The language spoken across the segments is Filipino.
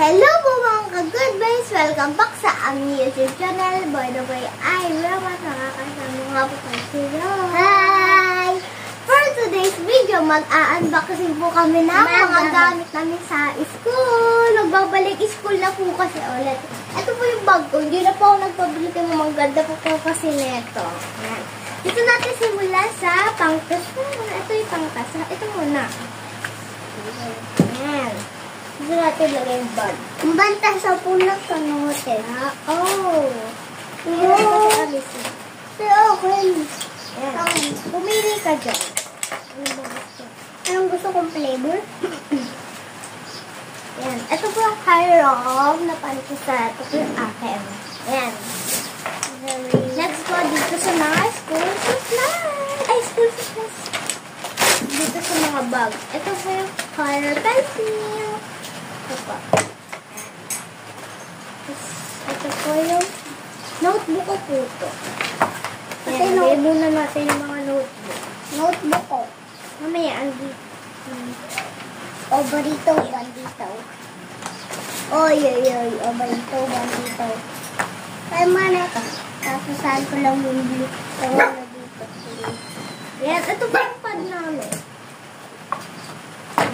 Hello po mga ka-good boys! Welcome back sa aming YouTube channel. Boy na boy ay naman nakakasama nga po tayo sila. Hi! For today's video, mag-a-unboxing po kami ng mga gamit namin sa school. Nagbabalik school na po kasi ulit. Ito po yung bag ko. Hindi na po ako nagpabili ng mga ganda po kasi neto. Ayan. Dito natin simula sa pangtas. Ito yung pangtas. Ito muna. Ayan. Dito natin lagay yung bag. Ang banta sa punak sa hotel. Oh. Okay. Ayan. Pumili ka dyan. Anong gusto kong flavor? Ayan. Ito po yung Hiram na panisasat. Ito po yung akin. Ayan. Let's go dito sa mga school supplies. Ay, school supplies. Dito sa mga bag. Ito po yung color pencil. Ito po. Ito po yung notebook ko po ito. Kasi muna natin yung mga notebook. Notebook ko. Mamaya, ang dito. Obarito, bandito. Oy. Obarito, bandito. Kaya mana ito. Kasasahan ko lang yung blue. Tawa na dito. Yan. Ito po yung pad namin.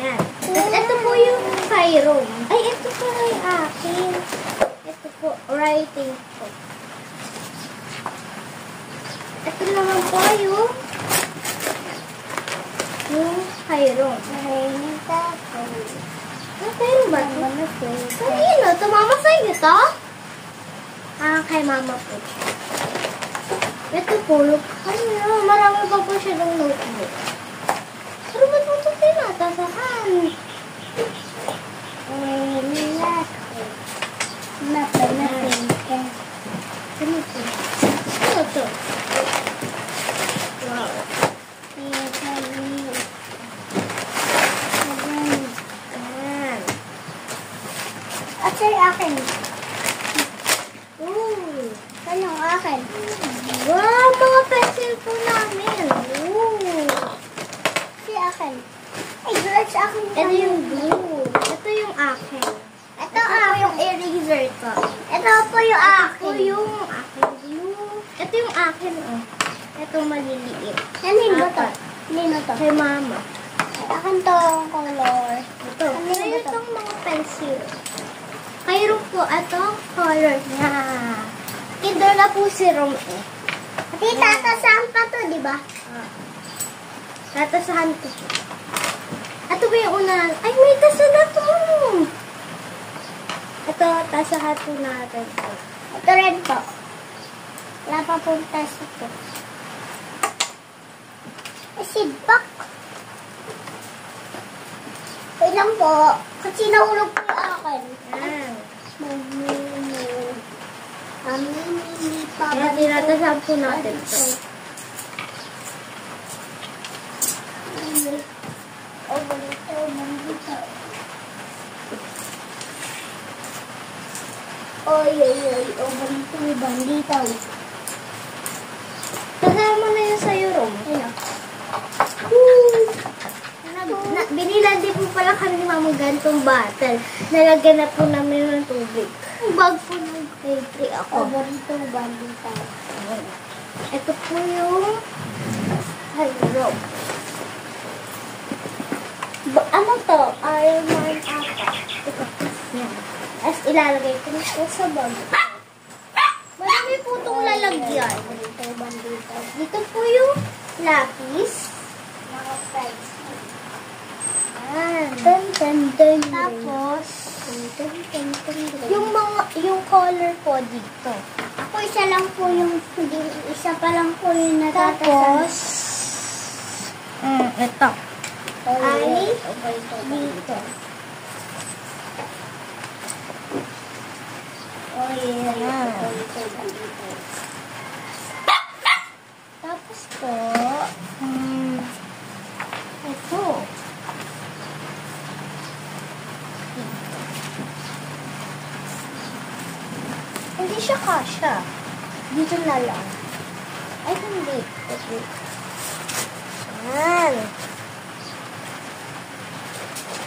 Yan. Ito po yung Hiram. Ay, ito po yung akin. Ito po, writing po. Ito naman po yung Hiram. Pero ba ito? Kanino? Tumama sa'yo ito? Kay mama po. Ito po, look. Marami pa po siya ng notebook. Pero ba't mo ito tinatasahan? Ano ito? Wow. At sa'yo akin. Saan yung akin? Wow, mga pencil po namin. Si akin. Ay, girls, akin. Ito yung blue. Ito yung akin. Ito yung eraser ko. Ito po yung akin. Ito yung akin blue. Ito yung akin, oh. Ito maliliit. Kanino ba ito? Kanino ito? Kay mama. Akin to color. Ito. Kanino itong mga pencil. Hiram po, ito color niya. Kinder na po si Rom eh. Kasi tatasahan pa to, di ba? Tatasahan ko po. Ito ba yung una? Ay, may tasa na to. Ito, tasahan po natin po. Ito rin po. Wala pa pong tasa po. Seed pack. Wait lang po. Kasi nahulog po yung akin. Kaya tinatasahan po natin ito. Oy, bandito. Kasama na yun sa'yo, Rom. Binilan din po pala kami ni Mama ganitong bottle. Nalagyan na po namin ng tubig. Ang bag po ng bakery ako. Bandito. Ito po yung Hiram. Ano to? Iron Man ata. Ito. Yan. As ilalagay ko nito sa bag. Marami po itong lalagyan. Dito po yung lapis. Mga friends. Tapos, yung color po dito. Ako isa lang po yung, isa pa lang po yung natatasan. Tapos, ito. Ay, dito. Oh, yeah. Tapos po, ito. Hindi siya kasha. Dito na lang. Ay, hindi. Yan.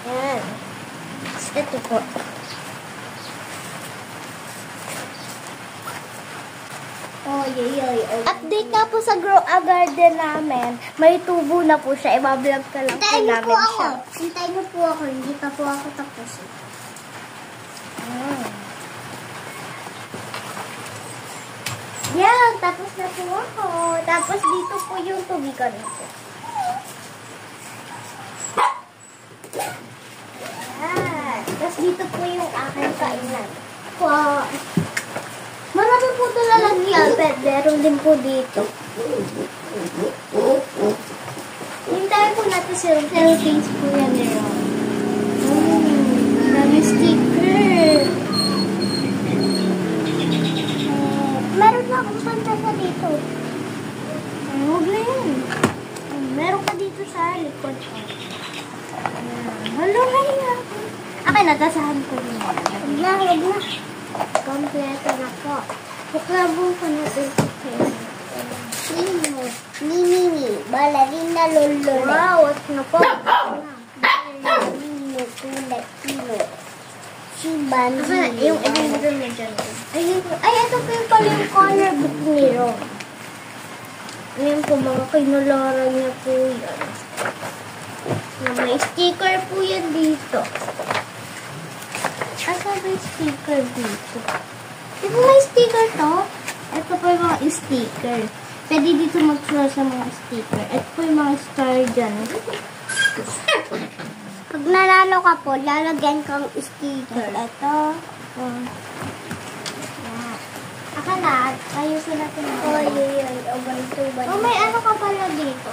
Yan. Ito po. Update na po sa Grow a Garden namin. May tubo na po siya. Ibablog ka lang po namin siya. Hintayin mo po ako. Hindi pa po ako tapos. Yan, tapos na po ako. Tapos dito po yung tubigan ko. Yan. Tapos dito po yung aking kainan. Wow. Marami po ito lalagyan, pero meron din po dito. Hintayin po natin si Philippines po yan meron. Dami sticker. Meron na akong pantasa dito. Huwag na yun. Meron ka dito sa likod. Hala, ngayon. Okay, natasahan ko rin. Huwag na. Kompleto na po. Buklabong ko natin sa Mini. Balerina lolo. Wow, what's na po? Balerina tulad. Si Banji. Yung ibigay na dyan. Ay, ito po yung pala yung color book ni Ron. Ngayon po, mga kinulara niya po yan. Na may sticker po yan dito. Asa ba yung sticker dito? Di ba may sticker to? Ito po yung mga sticker. Pwede dito mag-draw sa mga sticker. Ito po yung mga star dyan. Pag nanalo ka po, lalagyan kang sticker. Ito. Aka na, ayusin natin. May ano ka pala dito.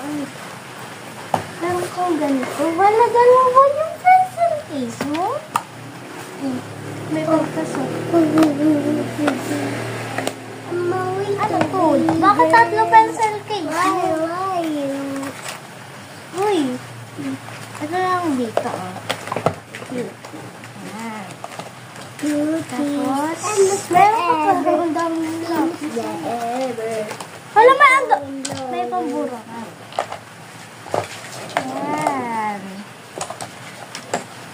Meron kong ganito. Wala, dalawa yung pencil case mo. May pagkasok. Ano po? Bakit tatlo pencil case? Why? Uy. Ito lang dito. Tapos, meron ko pa. Ang dami lang. Wala, may pambura ka. Yan.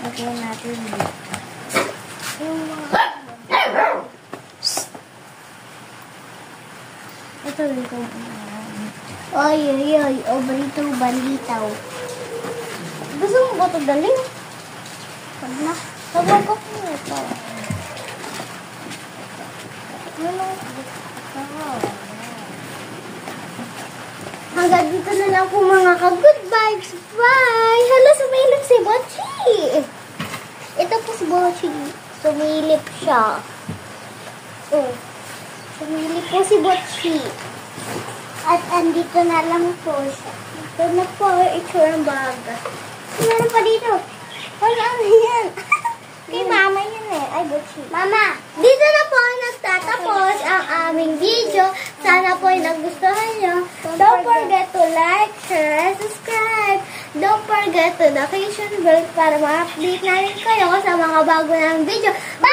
Lagyan natin dito. Ito rin ko. Oy. Balitaw. Gusto mo ba ito daling? Pag na. Sabag ko po ito. Hanggang dito na lang po mga ka-goodbye. Bye! Hala, sumilip si Bochi. Ito po si Bochi. Sumilip siya. Sumilip po si Bochi. At andito na lang po siya. Ito na po ang itsura ng baga. Meron pa dito. Wala ano yan. Kay mama yan eh. Ay, Bochi. Mama, dito na po nagtatapos ang aming video. Sana po ay nagustuhan nyo. Don't forget to like, share, and subscribe. Don't forget to notification bell para ma-update namin kayo sa mga bago ng video. Bye!